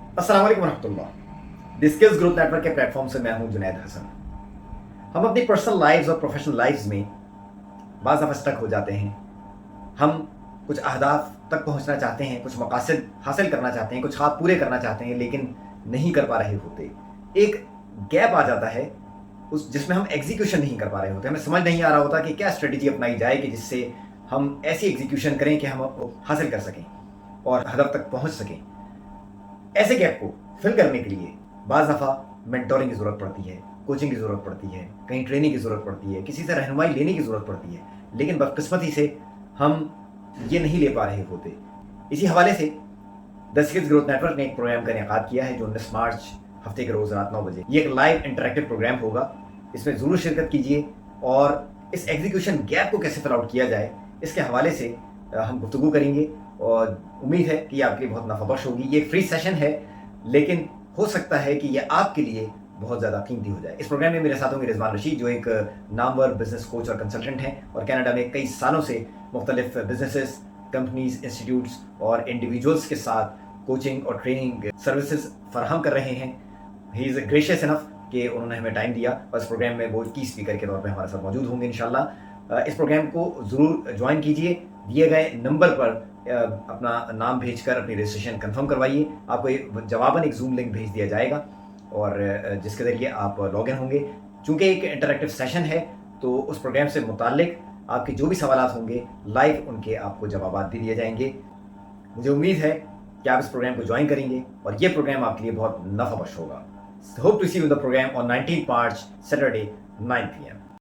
अस्सलाम वालेकुम रहमतुल्लाह। द स्किल्स ग्रोथ नेटवर्क के प्लेटफॉर्म से मैं हूं जुनैद हसन। हम अपनी पर्सनल लाइव्स और प्रोफेशनल लाइव्स में बाज़ दफ़ा स्टक हो जाते हैं। हम कुछ अहदाफ तक पहुंचना चाहते हैं, कुछ मकासद हासिल करना चाहते हैं, कुछ ख्वाब पूरे करना चाहते हैं, लेकिन नहीं कर पा रहे होते। एक गैप आ जाता है उस जिसमें हम एग्जीक्यूशन नहीं कर पा रहे होते। हमें समझ नहीं आ रहा होता कि क्या स्ट्रेटजी अपनाई जाए कि जिससे हम ऐसी एग्जीक्यूशन करें कि हम आपको हासिल कर सकें और हदफ तक पहुंच सकें। ऐसे गैप को फिल करने के लिए बाज़ दफ़ा मेंटोरिंग की ज़रूरत पड़ती है, कोचिंग की ज़रूरत पड़ती है, कहीं ट्रेनिंग की ज़रूरत पड़ती है, किसी से रहनुमाई लेने की ज़रूरत पड़ती है, लेकिन बदकिस्मती से हम ये नहीं ले पा रहे होते। इसी हवाले से द स्किल्स ग्रोथ नेटवर्क ने एक प्रोग्राम का इनेकाद किया है जो 19 मार्च हफ्ते के रोज़ रात 9 बजे। ये एक लाइव इंटरेक्टिव प्रोग्राम होगा। इसमें ज़रूर शिरकत कीजिए और इस एग्जीक्यूशन गैप को कैसे फिल आउट किया जाए इसके हवाले से हम गुफ्तगू करेंगे और उम्मीद है कि ये आपके लिए बहुत नफ़ाबख्श होगी। ये एक फ्री सेशन है, लेकिन हो सकता है कि ये आपके लिए बहुत ज़्यादा कीमती हो जाए। इस प्रोग्राम में मेरे साथ होंगे रिजवान रशीद, जो एक नामवर बिजनेस कोच और कंसल्टेंट हैं और कनाडा में कई सालों से मुख्तलिफ बिजनेसेस, कंपनीज, इंस्टीट्यूट्स और इंडिविजुअल्स के साथ कोचिंग और ट्रेनिंग सर्विसेज फराहम कर रहे हैं। ही इज़ ग्रेशियस इनफ कि उन्होंने हमें टाइम दिया और इस प्रोग्राम में वो की स्पीकर के तौर पे हमारे साथ मौजूद होंगे इंशाल्लाह। इस प्रोग्राम को ज़रूर ज्वाइन कीजिए। दिए गए नंबर पर अपना नाम भेजकर अपनी रजिस्ट्रेशन कंफर्म करवाइए। आपको जवाबन एक जूम लिंक भेज दिया जाएगा और जिसके ज़रिए आप लॉगिन होंगे। चूँकि एक इंटरेक्टिव सेशन है तो उस प्रोग्राम से मुताल्लिक आपके जो भी सवालात होंगे लाइव उनके आपको जवाबात भी दिए जाएंगे। मुझे उम्मीद है कि आप इस प्रोग्राम को ज्वाइन करेंगे और ये प्रोग्राम आपके लिए बहुत नफ़ा बख्श होगा। Hope to see you in the programme on 19 March Saturday 9 PM